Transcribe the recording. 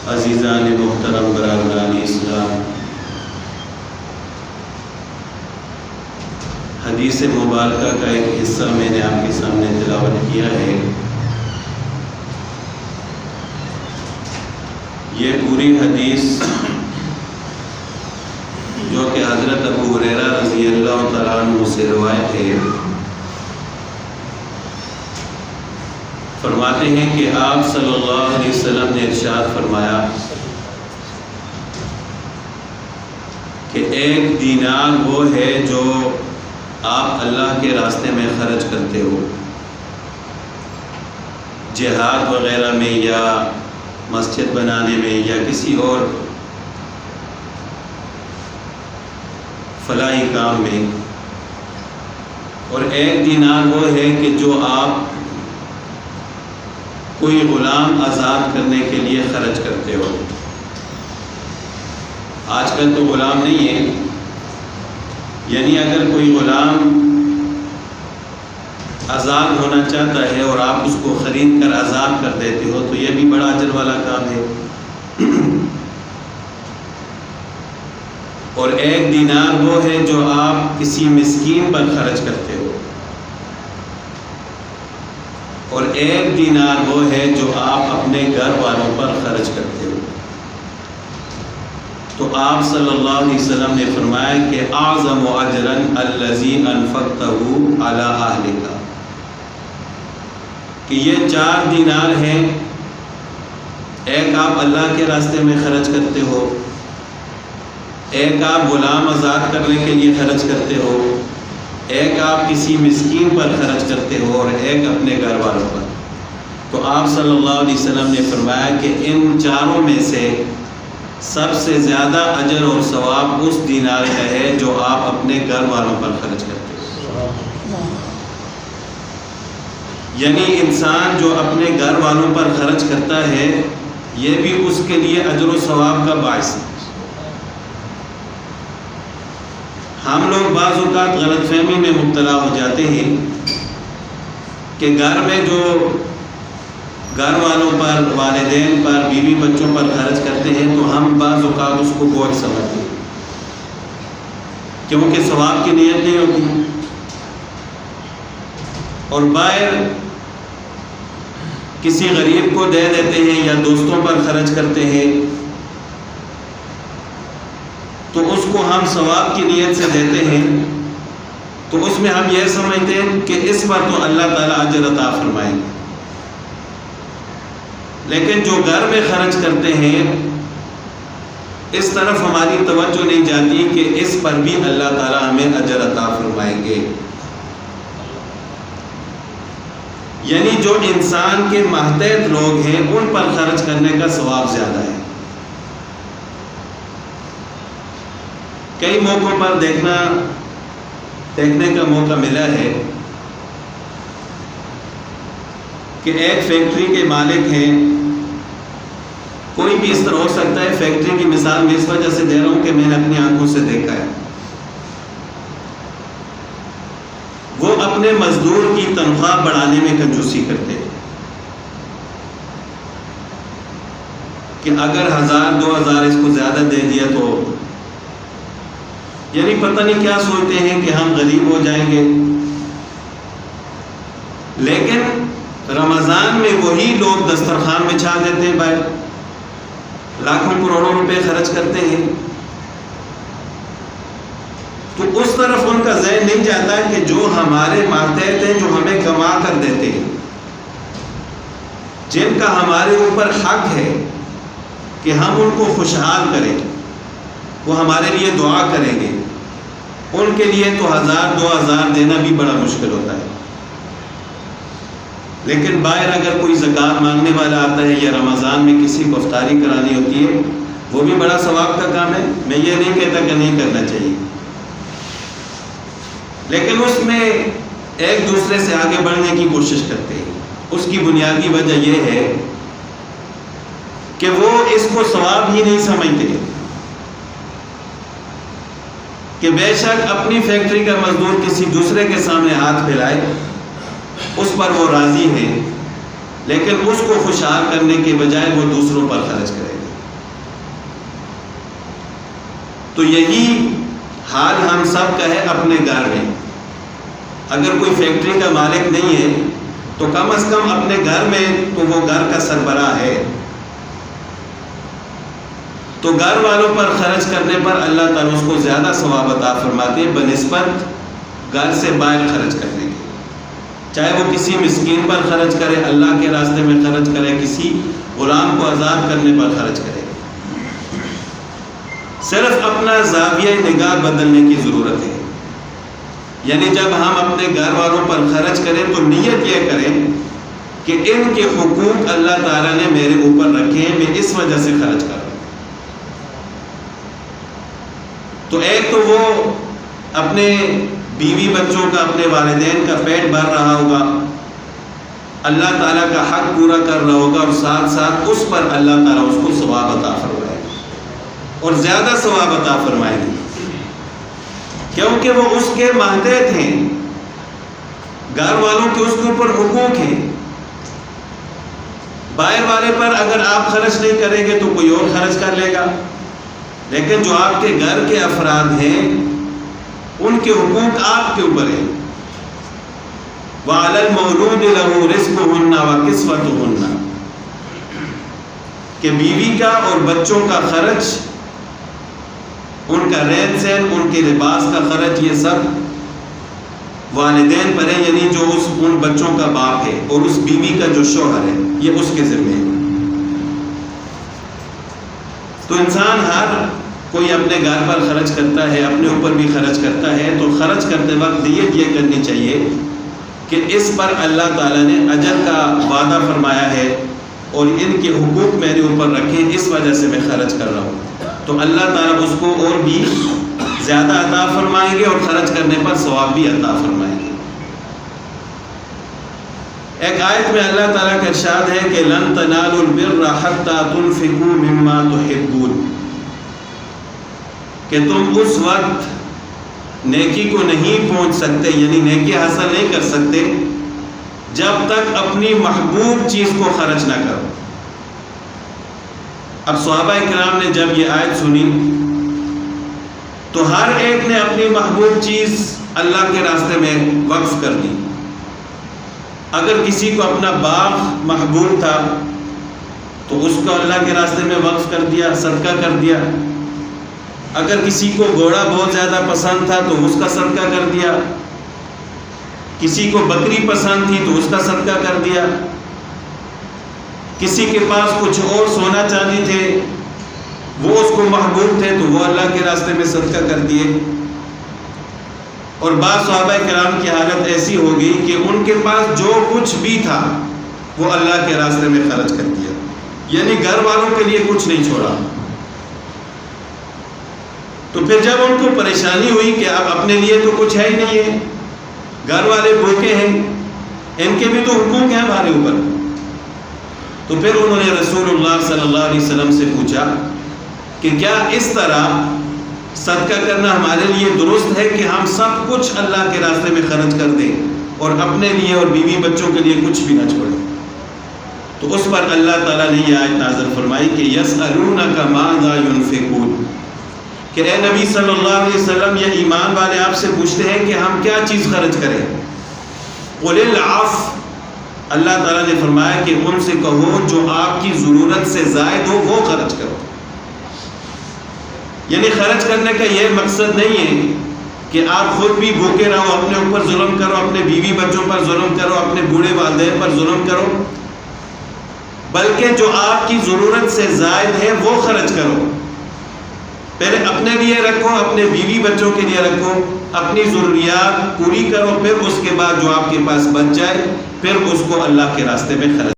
عزیزان محترم برادران اسلام، حدیث مبارکہ کا ایک حصہ میں نے آپ کے سامنے تلاوت کیا ہے۔ یہ پوری حدیث جو کہ حضرت ابو ہریرہ رضی اللہ تعالیٰ عنہ سے روایت ہے، فرماتے ہیں کہ آپ صلی اللہ علیہ وسلم نے ارشاد فرمایا کہ ایک دینار وہ ہے جو آپ اللہ کے راستے میں خرچ کرتے ہو، جہاد وغیرہ میں یا مسجد بنانے میں یا کسی اور فلاحی کام میں، اور ایک دینار وہ ہے کہ جو آپ کوئی غلام آزاد کرنے کے لیے خرچ کرتے ہو۔ آج کل تو غلام نہیں ہے، یعنی اگر کوئی غلام آزاد ہونا چاہتا ہے اور آپ اس کو خرید کر آزاد کر دیتے ہو تو یہ بھی بڑا اجر والا کام ہے۔ اور ایک دینار وہ ہے جو آپ کسی مسکین پر خرچ کرتے ہو، اور ایک دینار وہ ہے جو آپ اپنے گھر والوں پر خرچ کرتے ہو۔ تو آپ صلی اللہ علیہ وسلم نے فرمایا کہ اعظم اجرا الذی انفقتہ علی اہلک، کہ یہ 4 دینار ہیں، ایک آپ اللہ کے راستے میں خرچ کرتے ہو، ایک آپ غلام آزاد کرنے کے لیے خرچ کرتے ہو، ایک آپ کسی مسکین پر خرچ کرتے ہو، اور ایک اپنے گھر والوں پر۔ تو آپ صلی اللہ علیہ وسلم نے فرمایا کہ ان 4 میں سے سب سے زیادہ اجر اور ثواب اس دینار کا ہے جو آپ اپنے گھر والوں پر خرچ کرتے ہو۔ یعنی انسان جو اپنے گھر والوں پر خرچ کرتا ہے یہ بھی اس کے لیے اجر و ثواب کا باعث ہے۔ ہم لوگ بعض اوقات غلط فہمی میں مبتلا ہو جاتے ہیں کہ گھر میں جو گھر والوں پر، والدین پر، بیوی بچوں پر خرچ کرتے ہیں تو ہم بعض اوقات اس کو بوجھ سمجھتے ہیں کیونکہ ثواب کی نیت نہیں ہوتی، اور باہر کسی غریب کو دے دیتے ہیں یا دوستوں پر خرچ کرتے ہیں تو اس کو ہم ثواب کی نیت سے دیتے ہیں، تو اس میں ہم یہ سمجھتے ہیں کہ اس پر تو اللہ تعالیٰ اجر عطا فرمائیں گے، لیکن جو گھر میں خرچ کرتے ہیں اس طرف ہماری توجہ نہیں جاتی کہ اس پر بھی اللہ تعالیٰ ہمیں اجر عطا فرمائیں گے۔ یعنی جو انسان کے ماتحت لوگ ہیں ان پر خرچ کرنے کا ثواب زیادہ ہے۔ کئی موقعوں پر دیکھنے کا موقع ملا ہے کہ ایک فیکٹری کے مالک ہیں، کوئی بھی اس طرح ہو سکتا ہے، فیکٹری کی مثال میں اس وجہ سے دے رہا ہوں کہ میں نے اپنی آنکھوں سے دیکھا ہے، وہ اپنے مزدور کی تنخواہ بڑھانے میں کنجوسی کرتے ہیں کہ اگر 1000-2000 اس کو زیادہ دے دیا تو یعنی پتہ نہیں کیا سوچتے ہیں کہ ہم غریب ہو جائیں گے۔ لیکن رمضان میں وہی لوگ دسترخوان بچھا دیتے ہیں، بھائی لاکھوں کروڑوں روپے خرچ کرتے ہیں، تو اس طرف ان کا ذہن نہیں جاتا کہ جو ہمارے ماتحت ہیں، جو ہمیں کما کر دیتے ہیں، جن کا ہمارے اوپر حق ہے کہ ہم ان کو خوشحال کریں، وہ ہمارے لیے دعا کریں گے، ان کے لیے تو 1000-2000 دینا بھی بڑا مشکل ہوتا ہے۔ لیکن باہر اگر کوئی زکوٰۃ مانگنے والا آتا ہے یا رمضان میں کسی کو افطاری کرانی ہوتی ہے، وہ بھی بڑا ثواب کا کام ہے، میں یہ نہیں کہتا کہ نہیں کرنا چاہیے، لیکن اس میں ایک دوسرے سے آگے بڑھنے کی کوشش کرتے ہیں۔ اس کی بنیادی وجہ یہ ہے کہ وہ اس کو ثواب ہی نہیں سمجھتے کہ بے شک اپنی فیکٹری کا مزدور کسی دوسرے کے سامنے ہاتھ پھیلائے اس پر وہ راضی ہیں، لیکن اس کو خوشحال کرنے کے بجائے وہ دوسروں پر خرچ کرے گا۔ تو یہی حال ہم سب کا ہے اپنے گھر میں. اگر کوئی فیکٹری کا مالک نہیں ہے تو کم از کم اپنے گھر میں تو وہ گھر کا سربراہ ہے. تو گھر والوں پر خرچ کرنے پر اللہ تعالیٰ اس کو زیادہ ثواب عطا فرماتے ہیں بنسبت گھر سے باہر خرچ کرنے کے. چاہے وہ کسی مسکین پر خرچ کرے، اللہ کے راستے میں خرچ کرے، کسی غلام کو آزاد کرنے پر خرچ کرے. صرف اپنا زاویہ نگاہ بدلنے کی ضرورت ہے. یعنی جب ہم اپنے گھر والوں پر خرچ کریں تو نیت یہ کریں کہ ان کے حقوق اللہ تعالیٰ نے میرے اوپر رکھے ہیں، میں اس وجہ سے خرچ کر رہا ہوں. تو ایک تو وہ اپنے بیوی بچوں کا، اپنے والدین کا پیٹ بھر رہا ہوگا، اللہ تعالیٰ کا حق پورا کر رہا ہوگا، اور ساتھ ساتھ اس پر اللہ تعالیٰ اس کو ثواب عطا فرمائے گا اور زیادہ ثواب عطا فرمائے گا، کیونکہ وہ اس کے ماتحت ہیں. گھر والوں کے اس کے اوپر حقوق ہیں. باہر والے پر اگر آپ خرچ نہیں کریں گے تو کوئی اور خرچ کر لے گا، لیکن جو آپ کے گھر کے افراد ہیں ان کے حقوق آپ کے اوپر ہیں. وَعَلَى الْمَوْلُودِ لَهُ رِزْقُهُنَّ وَكِسْوَتُهُنَّ، کہ بیوی کا اور بچوں کا خرچ، ان کا رہن سہن، ان کے لباس کا خرچ، یہ سب والدین پر ہے، یعنی جو ان بچوں کا باپ ہے اور اس بیوی کا جو شوہر ہے یہ اس کے ذمہ ہے. تو انسان ہر کوئی اپنے گھر پر خرچ کرتا ہے، اپنے اوپر بھی خرچ کرتا ہے، تو خرچ کرتے وقت نیت یہ کرنی چاہیے کہ اس پر اللہ تعالیٰ نے اجر کا وعدہ فرمایا ہے اور ان کے حقوق میرے اوپر رکھے، اس وجہ سے میں خرچ کر رہا ہوں. تو اللہ تعالیٰ اس کو اور بھی زیادہ عطا فرمائیں گے اور خرچ کرنے پر ثواب بھی عطا فرمائیں گے. ایک آیت میں اللہ تعالیٰ کا ارشاد ہے کہ لن تنالوا البر حتى تنفقوا مما تحبون، کہ تم اس وقت نیکی کو نہیں پہنچ سکتے، یعنی نیکی حاصل نہیں کر سکتے جب تک اپنی محبوب چیز کو خرچ نہ کرو. اب صحابہ کرام نے جب یہ آیت سنی تو ہر ایک نے اپنی محبوب چیز اللہ کے راستے میں وقف کر دی. اگر کسی کو اپنا باغ محبوب تھا تو اس کو اللہ کے راستے میں وقف کر دیا، صدقہ کر دیا. اگر کسی کو گھوڑا بہت زیادہ پسند تھا تو اس کا صدقہ کر دیا. کسی کو بکری پسند تھی تو اس کا صدقہ کر دیا. کسی کے پاس کچھ اور سونا چاندی تھے، وہ اس کو محبوب تھے تو وہ اللہ کے راستے میں صدقہ کر دیے. اور بعض صحابہ کرام کی حالت ایسی ہو گئی کہ ان کے پاس جو کچھ بھی تھا وہ اللہ کے راستے میں خرچ کر دیا، یعنی گھر والوں کے لیے کچھ نہیں چھوڑا. تو پھر جب ان کو پریشانی ہوئی کہ اب اپنے لیے تو کچھ ہے ہی نہیں ہے، گھر والے بھوکے ہیں، ان کے بھی تو حقوق ہیں ہمارے اوپر، تو پھر انہوں نے رسول اللہ صلی اللہ علیہ وسلم سے پوچھا کہ کیا اس طرح صدقہ کرنا ہمارے لیے درست ہے کہ ہم سب کچھ اللہ کے راستے میں خرچ کر دیں اور اپنے لیے اور بیوی بچوں کے لیے کچھ بھی نہ چھوڑیں؟ تو اس پر اللہ تعالیٰ نے یہ آیت نازل فرمائی کہ یسألونک ماذا ینفقون، کہ اے نبی صلی اللہ علیہ وسلم یہ ایمان والے آپ سے پوچھتے ہیں کہ ہم کیا چیز خرچ کریں. قل العفو، اللہ تعالیٰ نے فرمایا کہ ان سے کہو جو آپ کی ضرورت سے زائد ہو وہ خرچ کرو. یعنی خرچ کرنے کا یہ مقصد نہیں ہے کہ آپ خود بھی بھوکے رہو، اپنے اوپر ظلم کرو، اپنے بیوی بچوں پر ظلم کرو، اپنے بوڑھے والدین پر ظلم کرو، بلکہ جو آپ کی ضرورت سے زائد ہے وہ خرچ کرو. پہلے اپنے لیے رکھو، اپنے بیوی بچوں کے لیے رکھو، اپنی ضروریات پوری کرو، پھر اس کے بعد جو آپ کے پاس بچ جائے پھر اس کو اللہ کے راستے میں خرچ